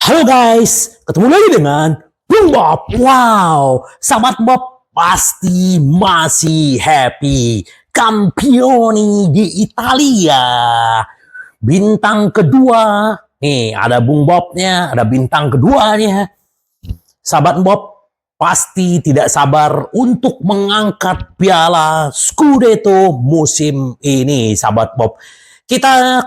Halo guys, ketemu lagi dengan Bung Bob. Wow, sahabat Bob pasti masih happy. Campioni di Italia. Bintang kedua. Nih, ada Bung Bobnya, ada bintang keduanya. Sahabat Bob pasti tidak sabar untuk mengangkat piala Scudetto musim ini, sahabat Bob. Kita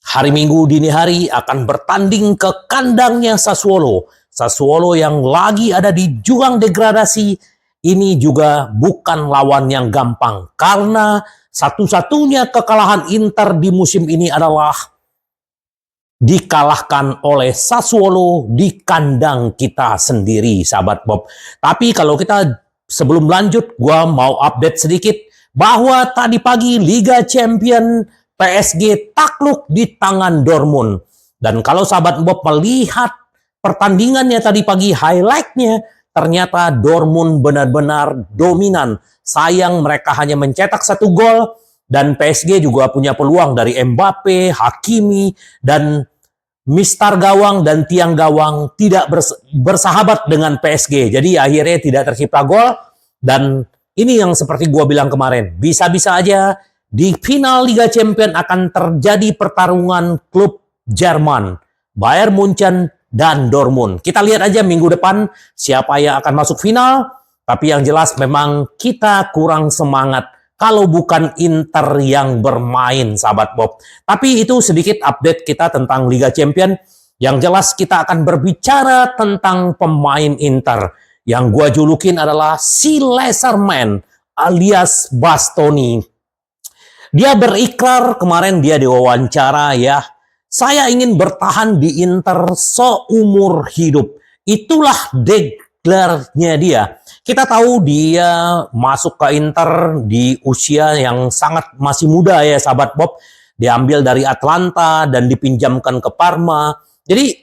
hari Minggu dini hari akan bertanding ke kandangnya Sassuolo. Sassuolo yang lagi ada di jurang degradasi. Ini juga bukan lawan yang gampang. Karena satu-satunya kekalahan Inter di musim ini adalah dikalahkan oleh Sassuolo di kandang kita sendiri, sahabat Bob. Tapi kalau kita sebelum lanjut, gua mau update sedikit bahwa tadi pagi Liga Champion PSG takluk di tangan Dortmund. Dan kalau sahabat Bob melihat pertandingannya tadi pagi, highlight-nya, ternyata Dortmund benar-benar dominan. Sayang mereka hanya mencetak 1 gol, dan PSG juga punya peluang dari Mbappe, Hakimi, dan mistar gawang dan tiang gawang tidak bersahabat dengan PSG. Jadi akhirnya tidak tercipta gol, dan ini yang seperti gua bilang kemarin, bisa-bisa aja di final Liga Champions akan terjadi pertarungan klub Jerman, Bayern Munchen dan Dortmund. Kita lihat aja minggu depan siapa yang akan masuk final. Tapi yang jelas memang kita kurang semangat kalau bukan Inter yang bermain, sahabat Bob. Tapi itu sedikit update kita tentang Liga Champions. Yang jelas kita akan berbicara tentang pemain Inter. Yang gua julukin adalah si Laserman alias Bastoni. Dia berikrar kemarin, dia diwawancara ya, saya ingin bertahan di Inter seumur hidup. Itulah deklarasinya dia. Kita tahu dia masuk ke Inter di usia yang sangat masih muda ya, sahabat Bob. Diambil dari Atlanta dan dipinjamkan ke Parma. Jadi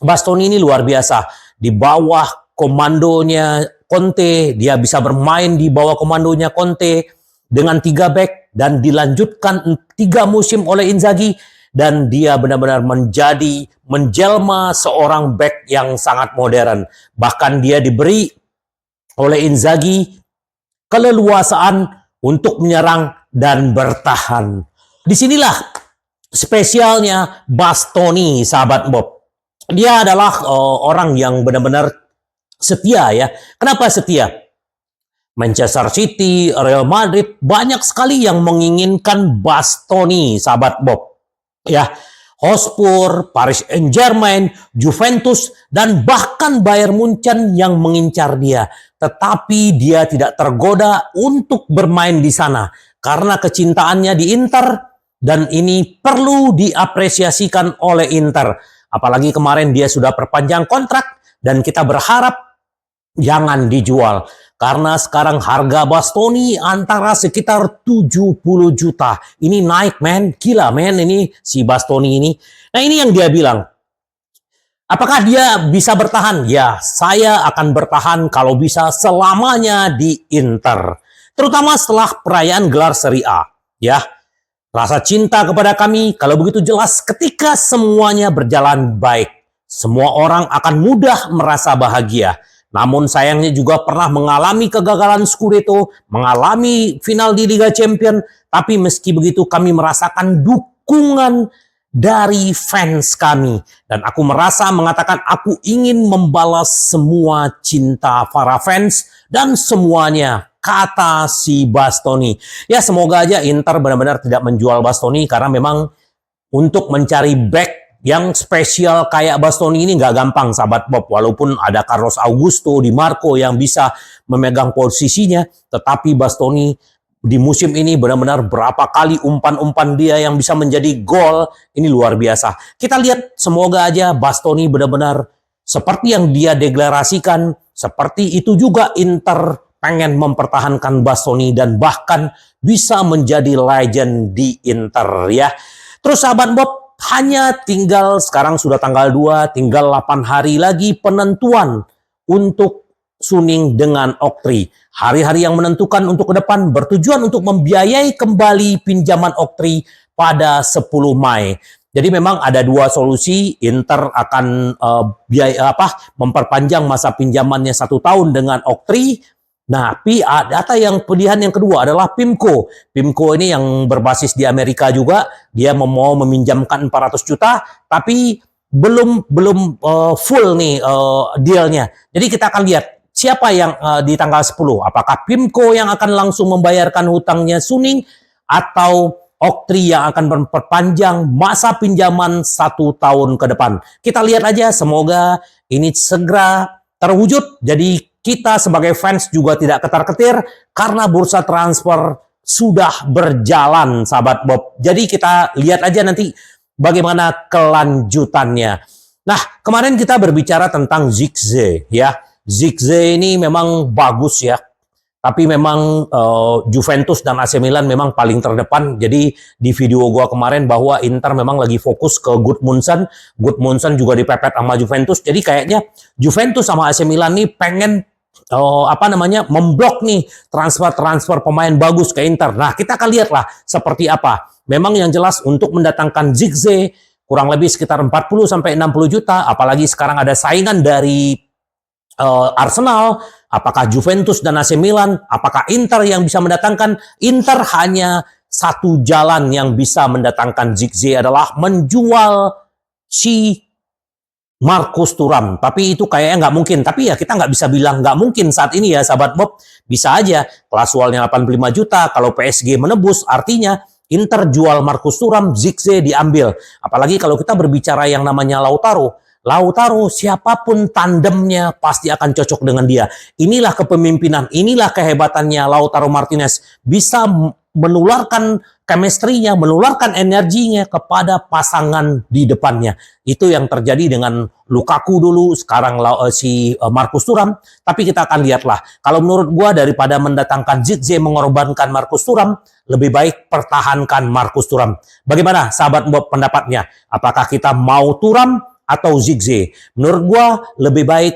Bastoni ini luar biasa. Di bawah komandonya Conte, dia bisa bermain di bawah komandonya Conte dengan 3 back, dan dilanjutkan 3 musim oleh Inzaghi, dan dia benar-benar menjelma seorang back yang sangat modern. Bahkan dia diberi oleh Inzaghi keleluasaan untuk menyerang dan bertahan. Disinilah spesialnya Bastoni, sahabat Bob. Dia adalah orang yang benar-benar setia ya. Kenapa setia? Manchester City, Real Madrid, banyak sekali yang menginginkan Bastoni, sahabat Bob. Ya, Hotspur, Paris Saint-Germain, Juventus, dan bahkan Bayern Munchen yang mengincar dia. Tetapi dia tidak tergoda untuk bermain di sana karena kecintaannya di Inter, dan ini perlu diapresiasikan oleh Inter. Apalagi kemarin dia sudah perpanjang kontrak, dan kita berharap jangan dijual. Karena sekarang harga Bastoni antara sekitar 70 juta. Ini naik, men. Gila, men. Ini si Bastoni ini. Nah, ini yang dia bilang. Apakah dia bisa bertahan? Ya, saya akan bertahan kalau bisa selamanya di Inter. Terutama setelah perayaan gelar Serie A. Ya, rasa cinta kepada kami kalau begitu jelas ketika semuanya berjalan baik. Semua orang akan mudah merasa bahagia. Namun sayangnya juga pernah mengalami kegagalan Scudetto, mengalami final di Liga Champions. Tapi meski begitu kami merasakan dukungan dari fans kami. Dan aku merasa mengatakan aku ingin membalas semua cinta para fans dan semuanya, kata si Bastoni. Ya, semoga aja Inter benar-benar tidak menjual Bastoni, karena memang untuk mencari back yang spesial kayak Bastoni ini nggak gampang, sahabat Bob. Walaupun ada Carlos Augusto, Di Marco yang bisa memegang posisinya, tetapi Bastoni di musim ini benar-benar berapa kali umpan-umpan dia yang bisa menjadi gol, ini luar biasa. Kita lihat, semoga aja Bastoni benar-benar seperti yang dia deklarasikan, seperti itu juga Inter pengen mempertahankan Bastoni dan bahkan bisa menjadi legend di Inter ya. Terus sahabat Bob, hanya tinggal, sekarang sudah tanggal 2, tinggal 8 hari lagi penentuan untuk Suning dengan Oktri. Hari-hari yang menentukan untuk ke depan bertujuan untuk membiayai kembali pinjaman Oktri pada 10 Mei. Jadi memang ada dua solusi. Inter akan memperpanjang masa pinjamannya 1 tahun dengan Oktri. Nah, data yang pilihan yang kedua adalah PIMCO. PIMCO ini yang berbasis di Amerika juga. Dia mau meminjamkan 400 juta, tapi belum full nih dealnya. Jadi kita akan lihat siapa yang di tanggal 10. Apakah PIMCO yang akan langsung membayarkan hutangnya Suning, atau Oktri yang akan memperpanjang masa pinjaman 1 tahun ke depan. Kita lihat aja, semoga ini segera terwujud. Jadi kita sebagai fans juga tidak ketar-ketir karena bursa transfer sudah berjalan, sahabat Bob. Jadi kita lihat aja nanti bagaimana kelanjutannya. Nah, kemarin kita berbicara tentang Zirkzee ya. Zirkzee ini memang bagus ya. Tapi memang Juventus dan AC Milan memang paling terdepan. Jadi di video gua kemarin bahwa Inter memang lagi fokus ke Gudmundsson. Gudmundsson juga dipepet sama Juventus. Jadi kayaknya Juventus sama AC Milan nih pengen memblok nih transfer pemain bagus ke Inter. Nah, kita akan lihatlah seperti apa. Memang yang jelas untuk mendatangkan Zirkzee kurang lebih sekitar 40 sampai 60 juta, apalagi sekarang ada saingan dari Arsenal, apakah Juventus dan AC Milan, apakah Inter yang bisa mendatangkan? Inter hanya satu jalan yang bisa mendatangkan Zirkzee adalah menjual si Marcus Thuram. Tapi itu kayaknya nggak mungkin. Tapi ya kita nggak bisa bilang nggak mungkin saat ini ya, sahabat Bob. Bisa aja klasualnya 85 juta. Kalau PSG menebus, artinya Inter jual Marcus Thuram, Zirkzee diambil. Apalagi kalau kita berbicara yang namanya Lautaro, siapapun tandemnya pasti akan cocok dengan dia. Inilah kepemimpinan, inilah kehebatannya Lautaro Martinez. Bisa menularkan chemistry-nya, menularkan energinya kepada pasangan di depannya. Itu yang terjadi dengan Lukaku dulu, sekarang si Marcus Thuram. Tapi kita akan lihatlah. Kalau menurut gua, daripada mendatangkan Zirkzee mengorbankan Marcus Thuram, lebih baik pertahankan Marcus Thuram. Bagaimana sahabat Bob pendapatnya? Apakah kita mau Thuram atau Zirkzee? Menurut gua lebih baik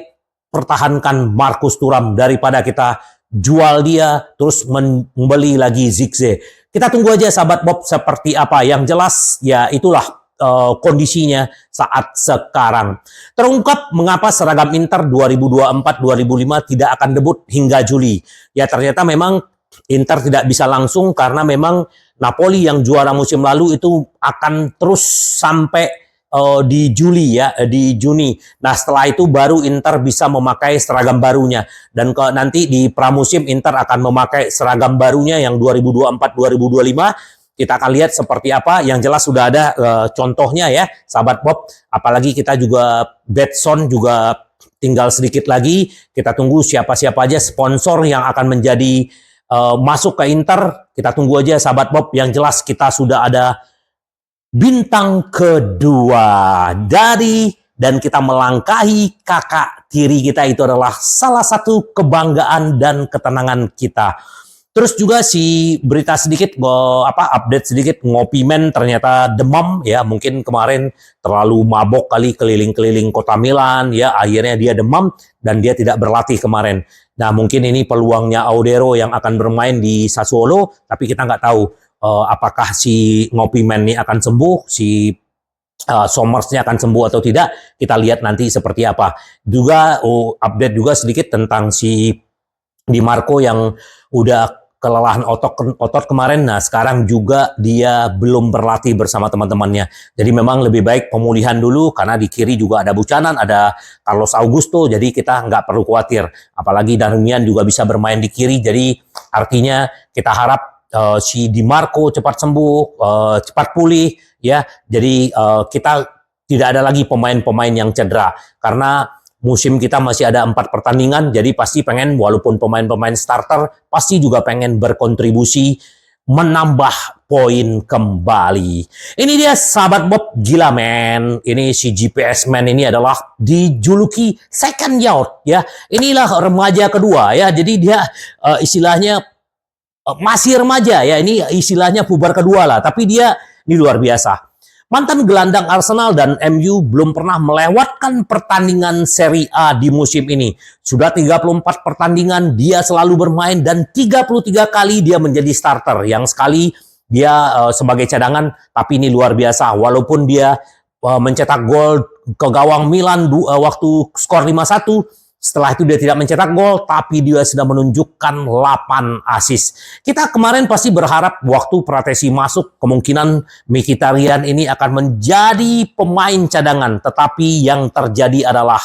pertahankan Marcus Thuram daripada kita jual dia terus membeli lagi Zirkzee. Kita tunggu aja sahabat Bob seperti apa. Yang jelas ya itulah kondisinya saat sekarang. Terungkap mengapa seragam Inter 2024-2025 tidak akan debut hingga Juli. Ya ternyata memang Inter tidak bisa langsung karena memang Napoli yang juara musim lalu itu akan terus sampai di Juli ya, di Juni. Nah, setelah itu baru Inter bisa memakai seragam barunya. Dan nanti di pramusim Inter akan memakai seragam barunya yang 2024-2025. Kita akan lihat seperti apa. Yang jelas sudah ada contohnya ya, sahabat Bob. Apalagi kita juga Betson juga tinggal sedikit lagi. Kita tunggu siapa-siapa aja sponsor yang akan menjadi masuk ke Inter. Kita tunggu aja sahabat Bob. Yang jelas kita sudah ada bintang kedua dan kita melangkahi kakak tiri kita. Itu adalah salah satu kebanggaan dan ketenangan kita. Terus juga si berita sedikit, update sedikit, Ngopimen ternyata demam ya, mungkin kemarin terlalu mabok kali keliling-keliling kota Milan ya, akhirnya dia demam dan dia tidak berlatih kemarin. Nah, mungkin ini peluangnya Audero yang akan bermain di Sassuolo, tapi kita nggak tahu apakah si Ngopimen ini akan sembuh, si Sommersnya akan sembuh atau tidak. Kita lihat nanti seperti apa. Juga update juga sedikit tentang si Di Marco yang udah kelelahan otot kemarin. Nah, sekarang juga dia belum berlatih bersama teman-temannya. Jadi memang lebih baik pemulihan dulu, karena di kiri juga ada Buchanan, ada Carlos Augusto. Jadi kita nggak perlu khawatir. Apalagi Darmian juga bisa bermain di kiri. Jadi artinya kita harap si Di Marco cepat sembuh, cepat pulih ya. Jadi kita tidak ada lagi pemain-pemain yang cedera, karena musim kita masih ada 4 pertandingan. Jadi pasti pengen, walaupun pemain-pemain starter, pasti juga pengen berkontribusi menambah poin kembali. Ini dia sahabat Bob, gila men. Ini si GPS Man ini adalah dijuluki second yacht ya. Inilah remaja kedua ya. Jadi dia istilahnya masih remaja ya, ini istilahnya puber kedua lah, tapi dia ini luar biasa. Mantan gelandang Arsenal dan MU belum pernah melewatkan pertandingan Serie A di musim ini. Sudah 34 pertandingan dia selalu bermain dan 33 kali dia menjadi starter. Yang sekali dia sebagai cadangan, tapi ini luar biasa. Walaupun dia mencetak gol ke gawang Milan waktu skor 5-1, setelah itu dia tidak mencetak gol, tapi dia sudah menunjukkan 8 assist. Kita kemarin pasti berharap waktu Pratesi masuk, kemungkinan Mkhitaryan ini akan menjadi pemain cadangan. Tetapi yang terjadi adalah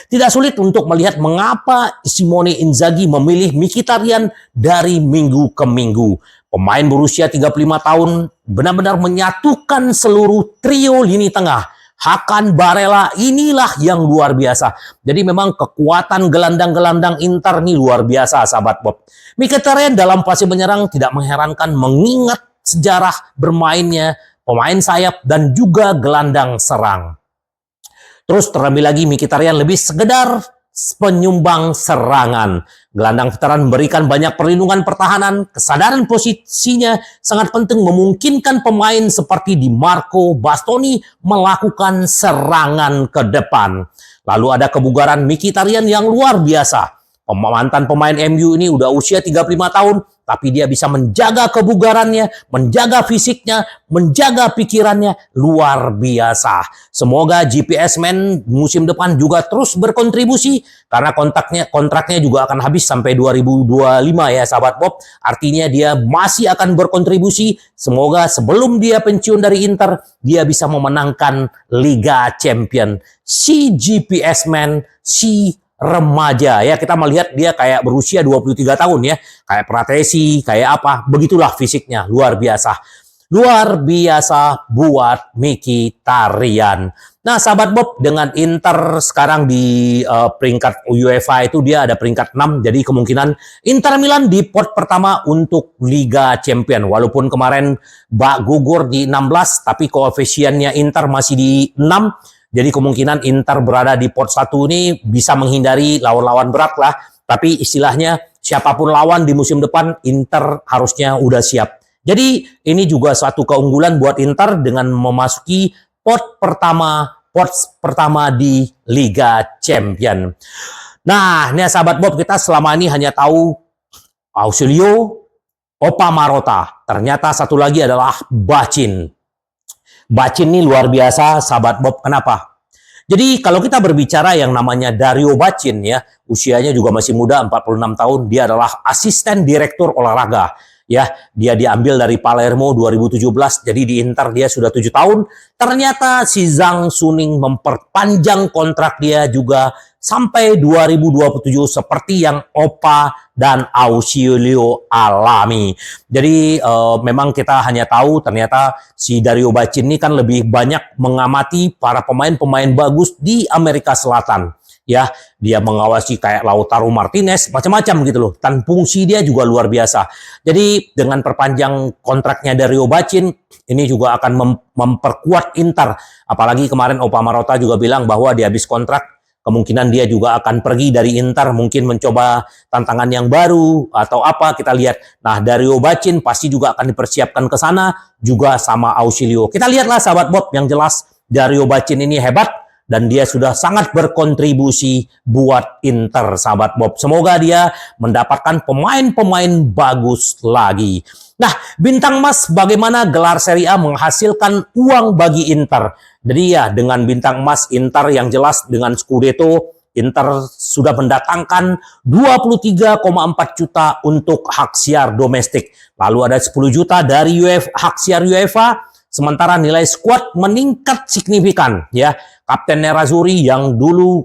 tidak sulit untuk melihat mengapa Simone Inzaghi memilih Mkhitaryan dari minggu ke minggu. Pemain berusia 35 tahun benar-benar menyatukan seluruh trio lini tengah. Hakan, Barella, inilah yang luar biasa. Jadi memang kekuatan gelandang-gelandang Inter ini luar biasa, sahabat Bob. Mkhitaryan dalam fase menyerang tidak mengherankan mengingat sejarah bermainnya pemain sayap dan juga gelandang serang. Terus terlebih lagi Mkhitaryan lebih sekedar penyumbang serangan. Gelandang veteran memberikan banyak perlindungan pertahanan, kesadaran posisinya sangat penting memungkinkan pemain seperti Di Marco, Bastoni melakukan serangan ke depan. Lalu ada kebugaran Mkhitaryan yang luar biasa. Mantan pemain MU ini udah usia 35 tahun, tapi dia bisa menjaga kebugarannya, menjaga fisiknya, menjaga pikirannya, luar biasa. Semoga GPS Man musim depan juga terus berkontribusi, karena kontraknya juga akan habis sampai 2025 ya sahabat Bob. Artinya dia masih akan berkontribusi. Semoga sebelum dia pensiun dari Inter, dia bisa memenangkan Liga Champion. Si GPS Man, si remaja ya, kita melihat dia kayak berusia 23 tahun ya, kayak Pratesi, kayak apa, begitulah fisiknya, luar biasa buat Mkhitaryan. Nah sahabat Bob, dengan Inter sekarang di peringkat UEFA itu dia ada peringkat 6, jadi kemungkinan Inter Milan di pot pertama untuk Liga Champion. Walaupun kemarin gugur di 16, tapi koefisiennya Inter masih di 6. Jadi kemungkinan Inter berada di pot 1 ini bisa menghindari lawan-lawan berat lah. Tapi istilahnya siapapun lawan di musim depan, Inter harusnya udah siap. Jadi ini juga suatu keunggulan buat Inter dengan memasuki pot pertama di Liga Champion. Nah, ini sahabat Bob, kita selama ini hanya tahu Ausilio, Opa Marotta. Ternyata satu lagi adalah Bacin. Bacin ini luar biasa, sahabat Bob. Kenapa? Jadi kalau kita berbicara yang namanya Dario Bacin ya, usianya juga masih muda, 46 tahun. Dia adalah asisten direktur olahraga. Ya, dia diambil dari Palermo 2017. Jadi di Inter dia sudah 7 tahun. Ternyata si Zhang Suning memperpanjang kontrak dia juga sampai 2027 seperti yang Opa dan Ausilio alami. Jadi memang kita hanya tahu ternyata si Dario Bacin ini kan lebih banyak mengamati para pemain-pemain bagus di Amerika Selatan. Ya, dia mengawasi kayak Lautaro Martinez, macam-macam gitu loh. Dan fungsi dia juga luar biasa. Jadi dengan perpanjang kontraknya Dario Bacin, ini juga akan memperkuat Inter. Apalagi kemarin Opa Marotta juga bilang bahwa dia habis kontrak, kemungkinan dia juga akan pergi dari Inter, mungkin mencoba tantangan yang baru atau apa, kita lihat. Nah, Dario Bacin pasti juga akan dipersiapkan ke sana, juga sama Ausilio. Kita lihatlah sahabat Bob, yang jelas Dario Bacin ini hebat, dan dia sudah sangat berkontribusi buat Inter, sahabat Bob. Semoga dia mendapatkan pemain-pemain bagus lagi. Nah, Bintang Emas bagaimana gelar Serie A menghasilkan uang bagi Inter? Jadi ya, dengan Bintang Emas Inter yang jelas dengan Scudetto, Inter sudah mendatangkan 23,4 juta untuk hak siar domestik. Lalu ada 10 juta dari hak siar UEFA. Sementara nilai skuad meningkat signifikan ya. Kapten Nerazzurri yang dulu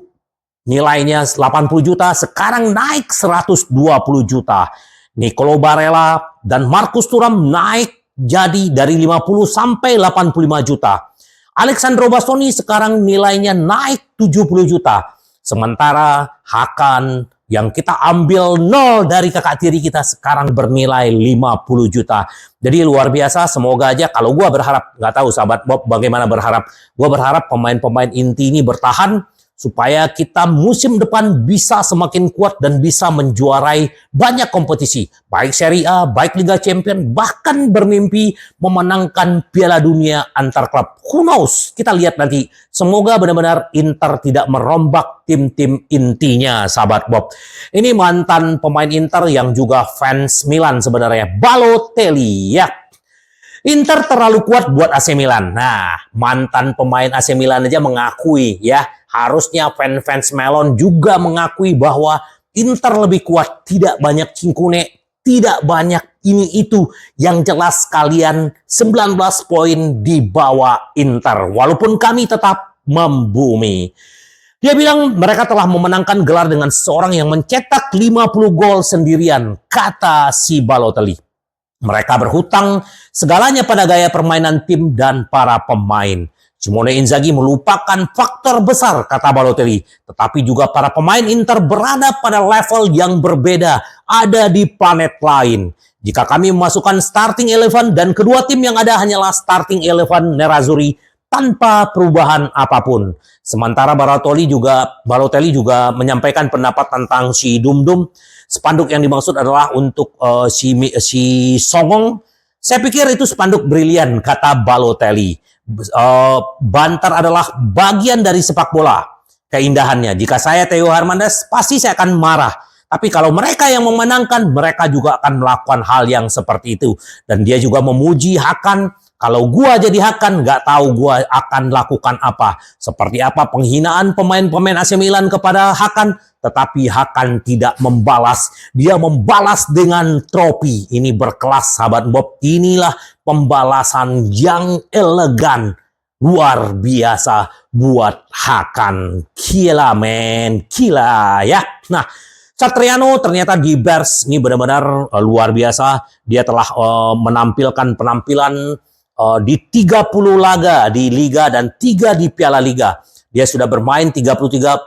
nilainya 80 juta sekarang naik 120 juta. Nicolo Barella dan Marcus Thuram naik jadi dari 50 sampai 85 juta. Alessandro Bastoni sekarang nilainya naik 70 juta. Sementara Hakan yang kita ambil 0 dari kakak tiri kita sekarang bernilai 50 juta. Jadi luar biasa, semoga aja, kalau gue berharap, nggak tahu sahabat Bob bagaimana berharap. Gue berharap pemain-pemain inti ini bertahan, supaya kita musim depan bisa semakin kuat dan bisa menjuarai banyak kompetisi. Baik Serie A, baik Liga Champion, bahkan bermimpi memenangkan Piala Dunia antar klub. Who knows? Kita lihat nanti. Semoga benar-benar Inter tidak merombak tim-tim intinya, sahabat Bob. Ini mantan pemain Inter yang juga fans Milan sebenarnya, Balotelli ya. Inter terlalu kuat buat AC Milan. Nah, mantan pemain AC Milan aja mengakui ya, harusnya fans-fans Melon juga mengakui bahwa Inter lebih kuat, tidak banyak cinkune, tidak banyak ini itu. Yang jelas kalian 19 poin di bawah Inter, walaupun kami tetap membumi. Dia bilang mereka telah memenangkan gelar dengan seorang yang mencetak 50 gol sendirian, kata si Balotelli. Mereka berhutang segalanya pada gaya permainan tim dan para pemain. Simone Inzaghi melupakan faktor besar, kata Balotelli. Tetapi juga para pemain Inter berada pada level yang berbeda, ada di planet lain. Jika kami memasukkan starting 11 dan kedua tim yang ada hanyalah starting 11 Nerazzurri tanpa perubahan apapun. Sementara Balotelli juga menyampaikan pendapat tentang si Dumdum. Spanduk yang dimaksud adalah untuk si Songong. Saya pikir itu spanduk brilian, kata Balotelli. Banter adalah bagian dari sepak bola. Keindahannya. Jika saya Theo Hernandez, pasti saya akan marah. Tapi kalau mereka yang memenangkan, mereka juga akan melakukan hal yang seperti itu. Dan dia juga memuji Hakan. Kalau gua jadi Hakan, nggak tahu gua akan lakukan apa. Seperti apa penghinaan pemain-pemain AC Milan kepada Hakan. Tetapi Hakan tidak membalas. Dia membalas dengan trofi. Ini berkelas, sahabat Bob. Inilah pembalasan yang elegan. Luar biasa buat Hakan. Gila, men. Gila, ya. Nah, Satriano ternyata di Bears ini benar-benar luar biasa. Dia telah menampilkan penampilan di 30 laga di Liga dan 3 di Piala Liga. Dia sudah bermain 33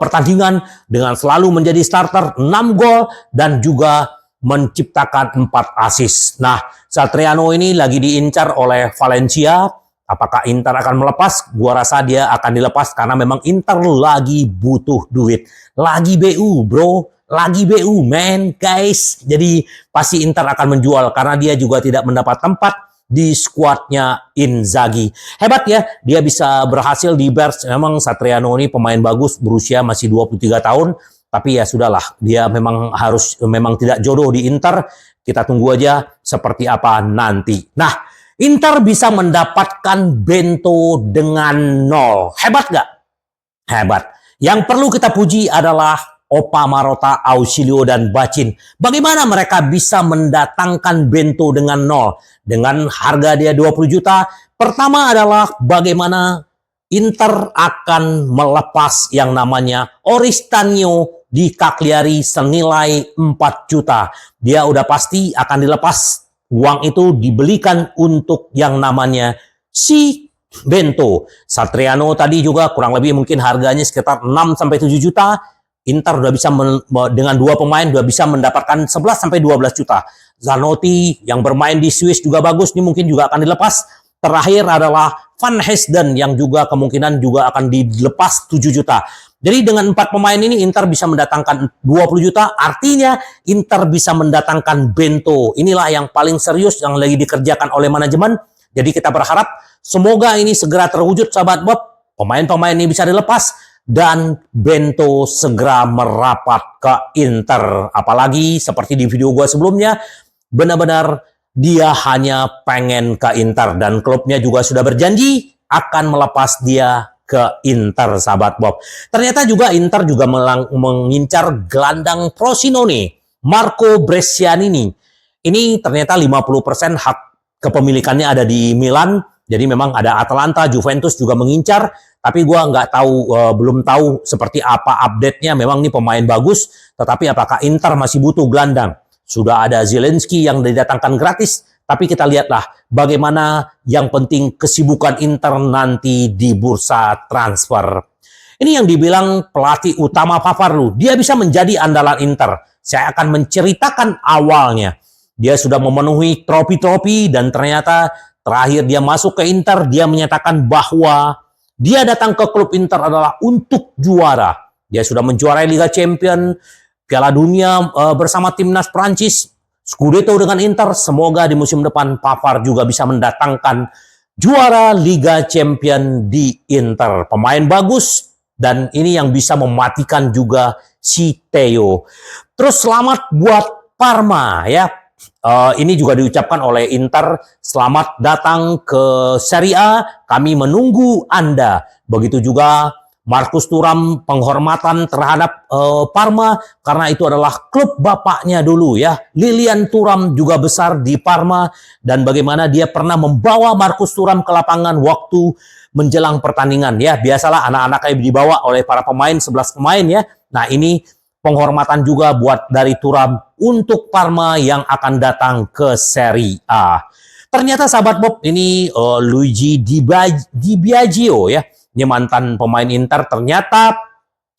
pertandingan dengan selalu menjadi starter, 6 gol dan juga menciptakan 4 assist. Nah, Satriano ini lagi diincar oleh Valencia. Apakah Inter akan melepas? Gua rasa dia akan dilepas karena memang Inter lagi butuh duit. Lagi BU, bro. Lagi BU, man, guys. Jadi pasti Inter akan menjual karena dia juga tidak mendapat tempat di skuadnya Inzaghi. Hebat ya, dia bisa berhasil di Bears. Memang Satriano ini pemain bagus, berusia masih 23 tahun. Tapi ya sudahlah, dia memang tidak jodoh di Inter. Kita tunggu aja seperti apa nanti. Nah, Inter bisa mendapatkan Bento dengan 0. Hebat nggak? Hebat. Yang perlu kita puji adalah Opa Marotta, Ausilio, dan Bacin. Bagaimana mereka bisa mendatangkan Bento dengan 0? Dengan harga dia 20 juta. Pertama adalah bagaimana Inter akan melepas yang namanya Oristanio di Cagliari senilai 4 juta. Dia udah pasti akan dilepas. Uang itu dibelikan untuk yang namanya si Bento. Satriano tadi juga kurang lebih mungkin harganya sekitar 6-7 juta. Inter udah bisa dengan 2 pemain udah bisa mendapatkan 11-12 juta. Zanotti yang bermain di Swiss juga bagus, ini mungkin juga akan dilepas. Terakhir adalah Van Hesden yang juga kemungkinan juga akan dilepas 7 juta. Jadi dengan 4 pemain ini Inter bisa mendatangkan 20 juta, artinya Inter bisa mendatangkan Bento. Inilah yang paling serius yang lagi dikerjakan oleh manajemen. Jadi kita berharap semoga ini segera terwujud, sahabat Bob. Pemain-pemain ini bisa dilepas dan Bento segera merapat ke Inter. Apalagi seperti di video gue sebelumnya, benar-benar dia hanya pengen ke Inter dan klubnya juga sudah berjanji akan melepas dia ke Inter, sahabat Bob. Ternyata juga Inter juga mengincar gelandang Frosinone, Marco Brescianini. Ini ternyata 50% hak kepemilikannya ada di Milan. Jadi memang ada Atalanta, Juventus juga mengincar. Tapi gua belum tahu seperti apa update-nya. Memang ini pemain bagus, tetapi apakah Inter masih butuh gelandang? Sudah ada Zelensky yang didatangkan gratis. Tapi kita lihatlah bagaimana yang penting kesibukan Inter nanti di bursa transfer. Ini yang dibilang pelatih utama Pavarlu. Dia bisa menjadi andalan Inter. Saya akan menceritakan awalnya. Dia sudah memenuhi trofi-trofi dan ternyata terakhir dia masuk ke Inter. Dia menyatakan bahwa dia datang ke klub Inter adalah untuk juara. Dia sudah menjuarai Liga Champions, Piala Dunia bersama timnas Prancis. Scudetto dengan Inter, semoga di musim depan Pavard juga bisa mendatangkan juara Liga Champion di Inter. Pemain bagus dan ini yang bisa mematikan juga si Theo. Terus selamat buat Parma ya. Ini juga diucapkan oleh Inter, selamat datang ke Serie A, kami menunggu Anda. Begitu juga Markus Thuram, penghormatan terhadap Parma, karena itu adalah klub bapaknya dulu ya. Lilian Thuram juga besar di Parma, dan bagaimana dia pernah membawa Markus Thuram ke lapangan waktu menjelang pertandingan ya. Biasalah anak-anak kayak dibawa oleh para pemain, 11 pemain ya. Nah ini penghormatan juga buat dari Thuram untuk Parma yang akan datang ke Serie A. Ternyata sahabat Bob ini Luigi Di Biagio ya. Ini mantan pemain Inter, ternyata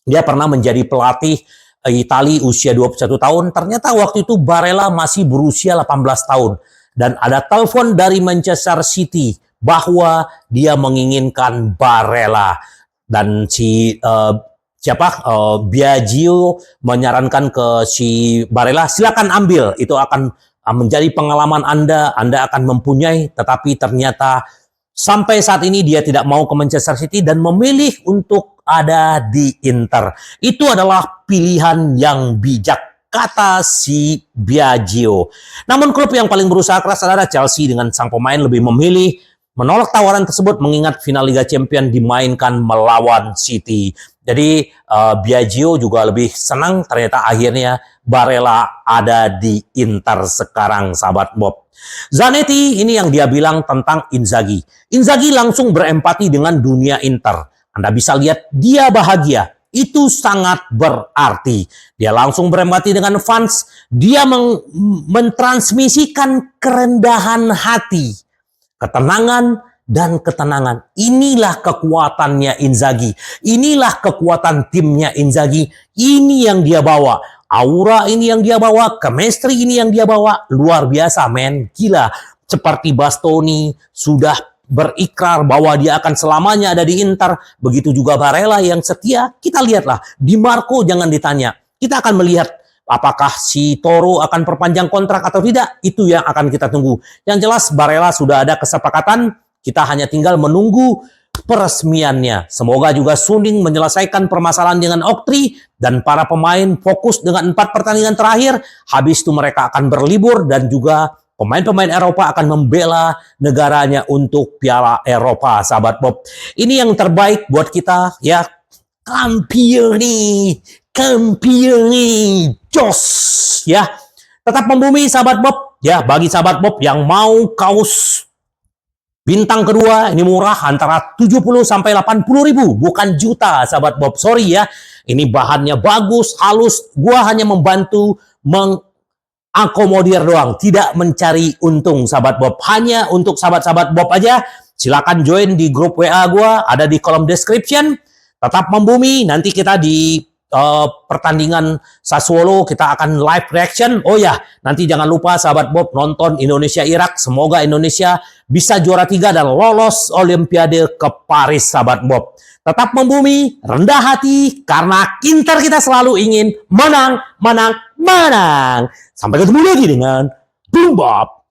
dia pernah menjadi pelatih Italia usia 21 tahun. Ternyata waktu itu Barella masih berusia 18 tahun. Dan ada telepon dari Manchester City bahwa dia menginginkan Barella. Dan si Biagio menyarankan ke si Barella, silakan ambil, itu akan menjadi pengalaman Anda akan mempunyai, tetapi ternyata sampai saat ini dia tidak mau ke Manchester City dan memilih untuk ada di Inter. Itu adalah pilihan yang bijak, kata si Biagio. Namun klub yang paling berusaha keras adalah Chelsea, dengan sang pemain lebih memilih menolak tawaran tersebut mengingat final Liga Champions dimainkan melawan City. Jadi Biagio juga lebih senang ternyata akhirnya Barella ada di Inter sekarang, sahabat Bob. Zanetti ini yang dia bilang tentang Inzaghi. Inzaghi langsung berempati dengan dunia Inter. Anda bisa lihat dia bahagia. Itu sangat berarti. Dia langsung berempati dengan fans. Dia mentransmisikan kerendahan hati, ketenangan, dan ketenangan. Inilah kekuatannya Inzaghi. Inilah kekuatan timnya Inzaghi. Ini yang dia bawa. Aura ini yang dia bawa, chemistry ini yang dia bawa, luar biasa men, gila. Seperti Bastoni sudah berikrar bahwa dia akan selamanya ada di Inter, begitu juga Barella yang setia. Kita lihatlah, Di Marco jangan ditanya, kita akan melihat apakah si Toro akan perpanjang kontrak atau tidak, itu yang akan kita tunggu. Yang jelas Barella sudah ada kesepakatan, kita hanya tinggal menunggu peresmiannya. Semoga juga Suning menyelesaikan permasalahan dengan Oktri dan para pemain fokus dengan 4 pertandingan terakhir. Habis itu mereka akan berlibur dan juga pemain-pemain Eropa akan membela negaranya untuk Piala Eropa, sahabat Bob. Ini yang terbaik buat kita ya. Campioni, jos ya. Tetap membumi, sahabat Bob. Ya, bagi sahabat Bob yang mau kaos bintang kedua, ini murah, antara 70 sampai 80 ribu, bukan juta, sahabat Bob. Sorry ya, ini bahannya bagus, halus. Gua hanya membantu mengakomodir doang, tidak mencari untung, sahabat Bob. Hanya untuk sahabat-sahabat Bob aja. Silakan join di grup WA gua, ada di kolom description. Tetap membumi, nanti kita di pertandingan Sassuolo kita akan live reaction. Oh ya, nanti jangan lupa sahabat Bob nonton Indonesia Irak. Semoga Indonesia bisa juara 3 dan lolos Olimpiade ke Paris, sahabat Bob. Tetap membumi, rendah hati, karena Inter kita selalu ingin menang, menang, menang. Sampai ketemu lagi dengan Boom Bob.